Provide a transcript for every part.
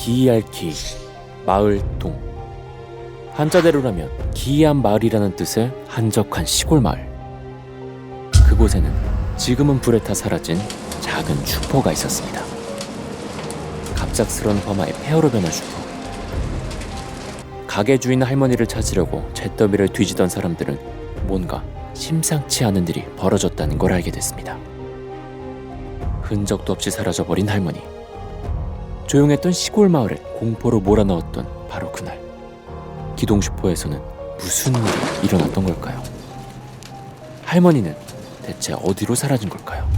기이알키 마을동. 한자대로라면 기이한 마을이라는 뜻의 한적한 시골 마을. 그곳에는 지금은 불에 타 사라진 작은 슈퍼가 있었습니다. 갑작스런 범아의 폐허로 변한 슈퍼. 가게 주인 할머니를 찾으려고 잿더미를 뒤지던 사람들은 뭔가 심상치 않은 일이 벌어졌다는 걸 알게 됐습니다. 흔적도 없이 사라져버린 할머니. 조용했던 시골 마을을 공포로 몰아넣었던 바로 그날, 기동슈퍼에서는 무슨 일이 일어났던 걸까요? 할머니는 대체 어디로 사라진 걸까요?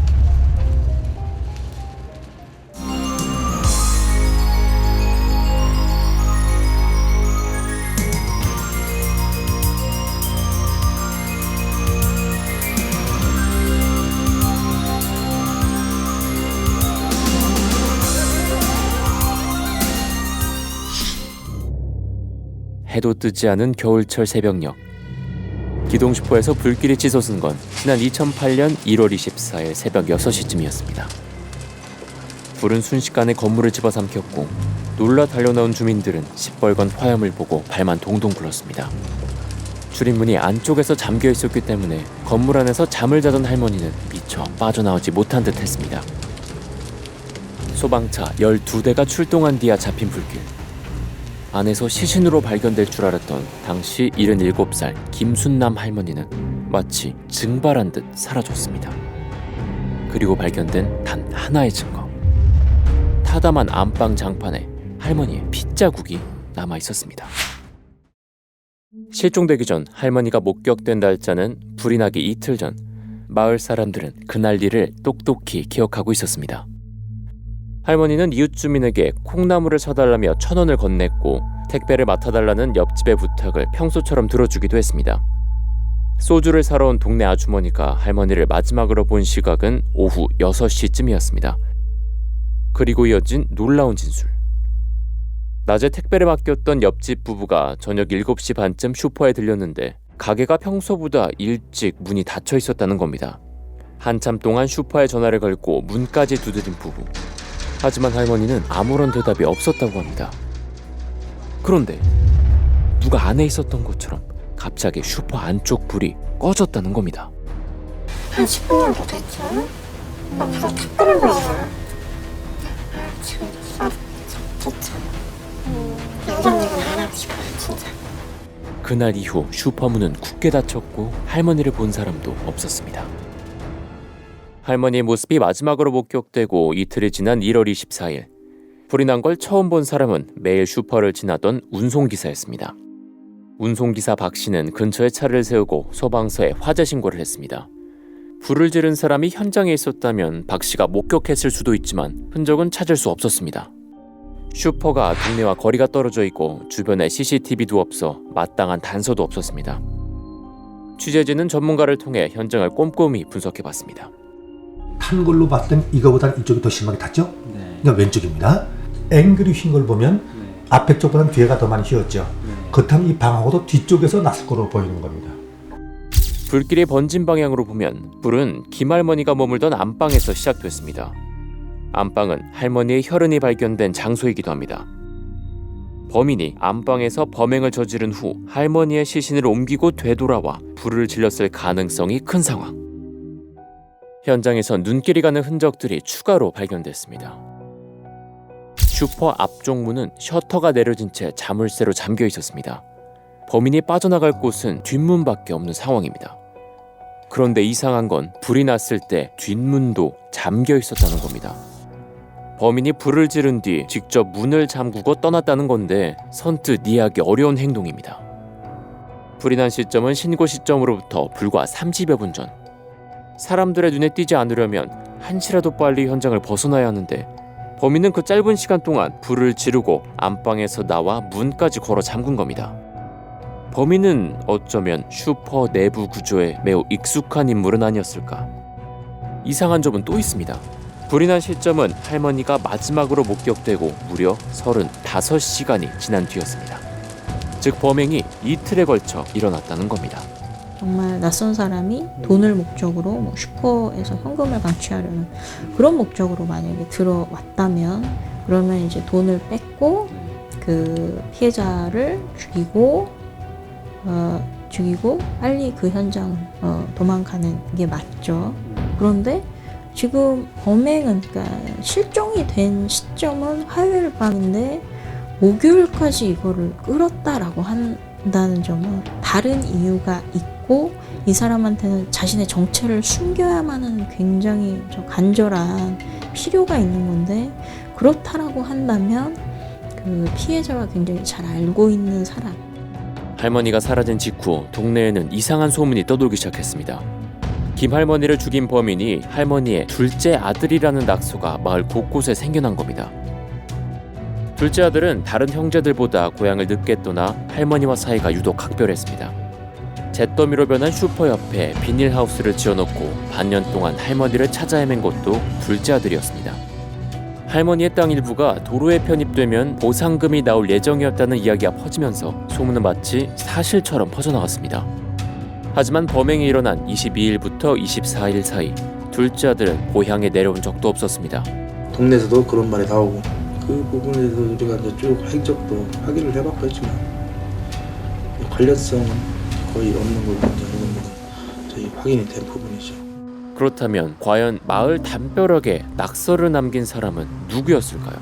해도 뜨지 않은 겨울철 새벽녘, 기동슈퍼에서 불길이 치솟은 건 지난 2008년 1월 24일 새벽 6시쯤이었습니다. 불은 순식간에 건물을 집어삼켰고 놀라 달려나온 주민들은 시뻘건 화염을 보고 발만 동동 굴렀습니다. 출입문이 안쪽에서 잠겨 있었기 때문에 건물 안에서 잠을 자던 할머니는 미처 빠져나오지 못한 듯 했습니다. 소방차 12대가 출동한 뒤야 잡힌 불길. 안에서 시신으로 발견될 줄 알았던 당시 77살 김순남 할머니는 마치 증발한 듯 사라졌습니다. 그리고 발견된 단 하나의 증거. 타담한 안방 장판에 할머니의 핏자국이 남아 있었습니다. 실종되기 전 할머니가 목격된 날짜는 불이 나기 이틀 전. 마을 사람들은 그날 일을 똑똑히 기억하고 있었습니다. 할머니는 이웃 주민에게 콩나물을 사달라며 1,000원을 건넸고 택배를 맡아달라는 옆집의 부탁을 평소처럼 들어주기도 했습니다. 소주를 사러 온 동네 아주머니가 할머니를 마지막으로 본 시각은 오후 6시쯤이었습니다. 그리고 이어진 놀라운 진술. 낮에 택배를 맡겼던 옆집 부부가 저녁 7시 반쯤 슈퍼에 들렸는데 가게가 평소보다 일찍 문이 닫혀 있었다는 겁니다. 한참 동안 슈퍼에 전화를 걸고 문까지 두드린 부부. 하지만 할머니는 아무런 대답이 없었다고 합니다. 그런데 누가 안에 있었던 것처럼 갑자기 슈퍼 안쪽 불이 꺼졌다는 겁니다. 한 10분 정도 됐죠? 나 불을 다 끄는 거야. 지금 진짜 이런 일은 안 하고 싶어요, 진짜. 그날 이후 슈퍼문은 굳게 닫혔고 할머니를 본 사람도 없었습니다. 할머니의 모습이 마지막으로 목격되고 이틀이 지난 1월 24일. 불이 난 걸 처음 본 사람은 매일 슈퍼를 지나던 운송기사였습니다. 운송기사 박 씨는 근처에 차를 세우고 소방서에 화재 신고를 했습니다. 불을 지른 사람이 현장에 있었다면 박 씨가 목격했을 수도 있지만 흔적은 찾을 수 없었습니다. 슈퍼가 동네와 거리가 떨어져 있고 주변에 CCTV도 없어 마땅한 단서도 없었습니다. 취재진은 전문가를 통해 현장을 꼼꼼히 분석해봤습니다. 탄 걸로 봤을 땐 이거보다 이쪽이 더 심하게 탔죠? 네. 그러니까 왼쪽입니다. 앵글이 휜 걸 보면 네. 앞에 쪽보다는 뒤에가 더 많이 휘었죠. 네. 그렇다면 이 방하고도 뒤쪽에서 났을 거로 보이는 겁니다. 불길이 번진 방향으로 보면 불은 김할머니가 머물던 안방에서 시작됐습니다. 안방은 할머니의 혈흔이 발견된 장소이기도 합니다. 범인이 안방에서 범행을 저지른 후 할머니의 시신을 옮기고 되돌아와 불을 질렀을 가능성이 큰 상황. 현장에서 눈길이 가는 흔적들이 추가로 발견됐습니다. 슈퍼 앞쪽 문은 셔터가 내려진 채 자물쇠로 잠겨 있었습니다. 범인이 빠져나갈 곳은 뒷문밖에 없는 상황입니다. 그런데 이상한 건 불이 났을 때 뒷문도 잠겨 있었다는 겁니다. 범인이 불을 지른 뒤 직접 문을 잠그고 떠났다는 건데 선뜻 이해하기 어려운 행동입니다. 불이 난 시점은 신고 시점으로부터 불과 30여 분 전. 사람들의 눈에 띄지 않으려면 한시라도 빨리 현장을 벗어나야 하는데 범인은 그 짧은 시간 동안 불을 지르고 안방에서 나와 문까지 걸어 잠근 겁니다. 범인은 어쩌면 슈퍼 내부 구조에 매우 익숙한 인물은 아니었을까. 이상한 점은 또 있습니다. 불이 난 시점은 할머니가 마지막으로 목격되고 무려 35시간이 지난 뒤였습니다. 즉 범행이 이틀에 걸쳐 일어났다는 겁니다. 정말 낯선 사람이 돈을 목적으로 슈퍼에서 현금을 강취하려는 그런 목적으로 만약에 들어왔다면, 그러면 이제 돈을 뺏고 그 피해자를 죽이고 빨리 그 현장을 도망가는 게 맞죠. 그런데 지금 범행은 그러니까 실종이 된 시점은 화요일 밤인데 목요일까지 이거를 끌었다라고 한다는 점은 다른 이유가 있고 이 사람한테는 자신의 정체를 숨겨야만 하는 굉장히 간절한 필요가 있는 건데 그렇다라고 한다면 그 피해자가 굉장히 잘 알고 있는 사람. 할머니가 사라진 직후 동네에는 이상한 소문이 떠돌기 시작했습니다. 김할머니를 죽인 범인이 할머니의 둘째 아들이라는 낙서가 마을 곳곳에 생겨난 겁니다. 둘째 아들은 다른 형제들보다 고향을 늦게 떠나 할머니와 사이가 유독 각별했습니다. 잿더미로 변한 슈퍼 옆에 비닐하우스를 지어놓고 반년 동안 할머니를 찾아 헤맨 것도 둘째 아들이었습니다. 할머니의 땅 일부가 도로에 편입되면 보상금이 나올 예정이었다는 이야기가 퍼지면서 소문은 마치 사실처럼 퍼져나갔습니다. 하지만 범행이 일어난 22일부터 24일 사이 둘째 아들은 고향에 내려온 적도 없었습니다. 동네에서도 그런 말이 나오고 그 부분에서 우리가 이제 쭉 행적도 확인을 해봤고 했지만 관련성은 거의 없는 걸로 이제 저희 확인이 된 부분이죠. 그렇다면 과연 마을 담벼락에 낙서를 남긴 사람은 누구였을까요?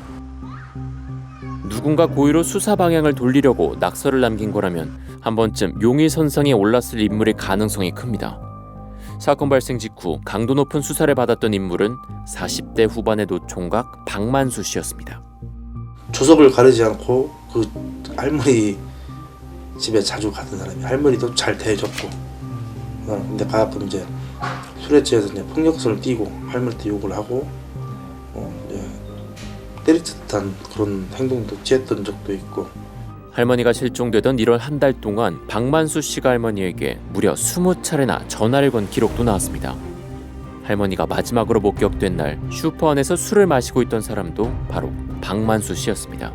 누군가 고의로 수사 방향을 돌리려고 낙서를 남긴 거라면 한 번쯤 용의선상에 올랐을 인물의 가능성이 큽니다. 사건 발생 직후 강도 높은 수사를 받았던 인물은 40대 후반의 노총각 박만수 씨였습니다. 주석을 가리지 않고 그 할머니 집에 자주 가던 사람이 할머니도 잘 대해줬고 근데 가끔 이제 술에 취해서 이제 폭력성을 띠고 할머니한테 욕을 하고 이제 때릴 듯한 그런 행동도 취했던 적도 있고. 할머니가 실종되던 1월 한 달 동안 박만수 씨가 할머니에게 무려 20차례나 전화를 건 기록도 나왔습니다. 할머니가 마지막으로 목격된 날 슈퍼 안에서 술을 마시고 있던 사람도 바로 박만수 씨였습니다.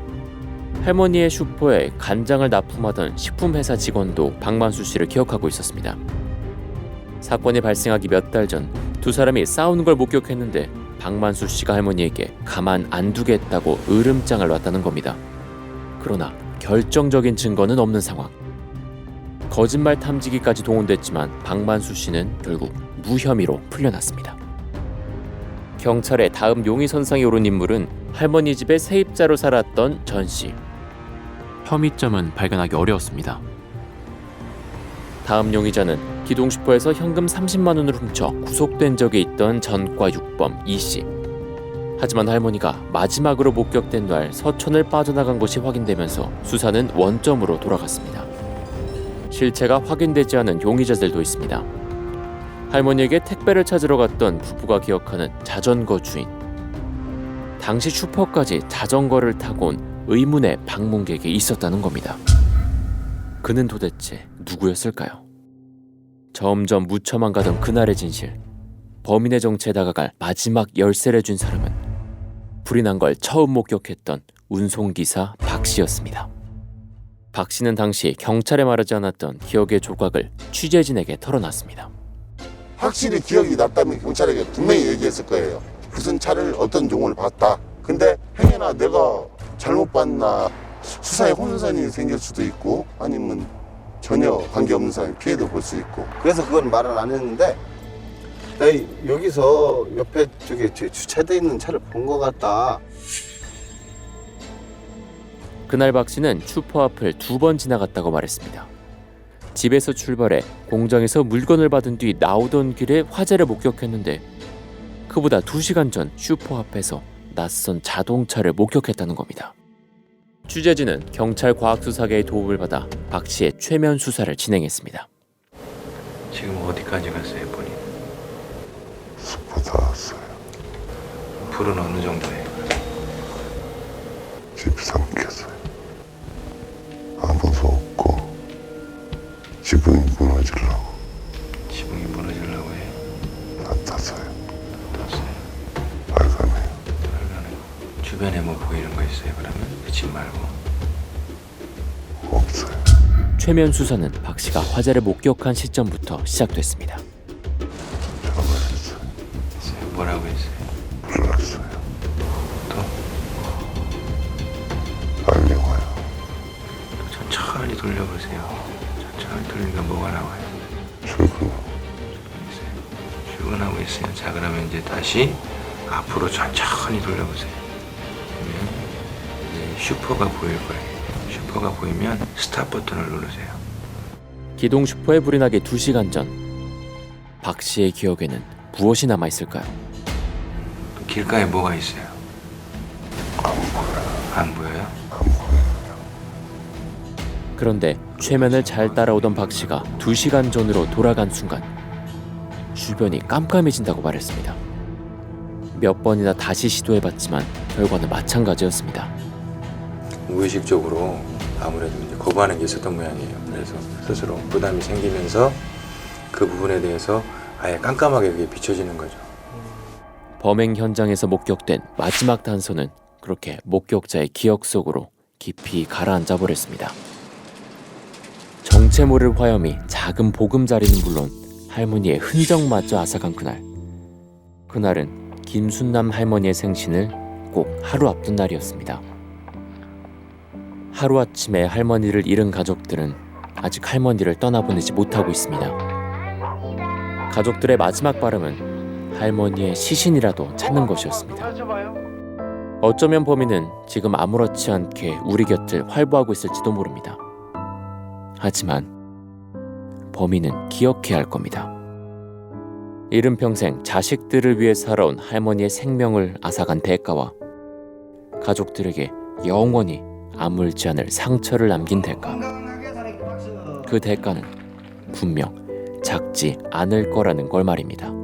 할머니의 슈퍼에 간장을 납품하던 식품회사 직원도 박만수 씨를 기억하고 있었습니다. 사건이 발생하기 몇 달 전 두 사람이 싸우는 걸 목격했는데 박만수 씨가 할머니에게 가만 안 두겠다고 으름장을 놨다는 겁니다. 그러나 결정적인 증거는 없는 상황. 거짓말 탐지기까지 동원됐지만 박만수 씨는 결국 무혐의로 풀려났습니다. 경찰의 다음 용의선상에 오른 인물은 할머니 집에 세입자로 살았던 전 씨. 혐의점은 발견하기 어려웠습니다. 다음 용의자는 기동슈퍼에서 현금 30만 원을 훔쳐 구속된 적이 있던 전과 6범 이 씨. 하지만 할머니가 마지막으로 목격된 날 서촌을 빠져나간 것이 확인되면서 수사는 원점으로 돌아갔습니다. 실체가 확인되지 않은 용의자들도 있습니다. 할머니에게 택배를 찾으러 갔던 부부가 기억하는 자전거 주인. 당시 슈퍼까지 자전거를 타고 온 의문의 방문객이 있었다는 겁니다. 그는 도대체 누구였을까요? 점점 묻혀만 가던 그날의 진실. 범인의 정체에 다가갈 마지막 열쇠를 준 사람은 불이 난 걸 처음 목격했던 운송기사 박 씨였습니다. 박 씨는 당시 경찰에 말하지 않았던 기억의 조각을 취재진에게 털어놨습니다. 확실히 기억이 났다면 경찰에게 분명히 얘기했을 거예요. 무슨 차를 어떤 종을 봤다. 근데 행여나 내가 잘못 봤나 수사에 혼선이 생길 수도 있고 아니면 전혀 관계없는 사람이 피해도 볼 수 있고. 그래서 그건 말을 안 했는데 에이, 여기서 옆에 저기 주차되어 있는 차를 본 것 같다. 그날 박 씨는 슈퍼 앞을 2번 지나갔다고 말했습니다. 집에서 출발해 공장에서 물건을 받은 뒤 나오던 길에 화재를 목격했는데 그보다 2시간 전 슈퍼 앞에서 낯선 자동차를 목격했다는 겁니다. 취재진은 경찰 과학수사계의 도움을 받아 박 씨의 최면 수사를 진행했습니다. 지금 어디까지 갔어요, 본인? 숲에 닿았어요. 불은 어느 정도에? 집이 삼켰어요. 아무도 없고 지붕이 무너지려고 지붕이 무너지려고 해요? 닿았어요. 떴어요. 빨간해요. 빨간에 주변에 뭐 보이는 거 있어요? 그러면 그 집 말고. 없어요. 최면 수사는 박 씨가 화재를 목격한 시점부터 시작됐습니다. 전화했어요. 있어요? 뭐라고 했어요? 불났어요. 또 돌려보세요. 천천히 돌리면 뭐가 나와요? 출근하고 있어요. 자, 그러면 이제 다시 앞으로 천천히 돌려보세요. 그러면 이제 슈퍼가 보일 거예요. 슈퍼가 보이면 스탑 버튼을 누르세요. 기동 슈퍼에 불이 나기 2시간 전, 박 씨의 기억에는 무엇이 남아 있을까요? 길가에 뭐가 있어요? 안 보여요? 그런데 최면을 잘 따라오던 박 씨가 2시간 전으로 돌아간 순간 주변이 깜깜해진다고 말했습니다. 몇 번이나 다시 시도해봤지만 결과는 마찬가지였습니다. 무의식적으로 아무래도 이제 거부하는 게 있었던 모양이에요. 그래서 스스로 부담이 생기면서 그 부분에 대해서 아예 깜깜하게 그게 비춰지는 거죠. 범행 현장에서 목격된 마지막 단서는 그렇게 목격자의 기억 속으로 깊이 가라앉아 버렸습니다. 정체 모를 화염이 작은 보금자리는 물론 할머니의 흔적마저 앗아간 그날. 그날은 김순남 할머니의 생신을 꼭 하루 앞둔 날이었습니다. 하루아침에 할머니를 잃은 가족들은 아직 할머니를 떠나보내지 못하고 있습니다. 가족들의 마지막 바람은 할머니의 시신이라도 찾는 것이었습니다. 어쩌면 범인은 지금 아무렇지 않게 우리 곁을 활보하고 있을지도 모릅니다. 하지만 범인은 기억해야 할 겁니다. 이른 평생 자식들을 위해 살아온 할머니의 생명을 앗아간 대가와 가족들에게 영원히 아물지 않을 상처를 남긴 대가. 그 대가는 분명 작지 않을 거라는 걸 말입니다.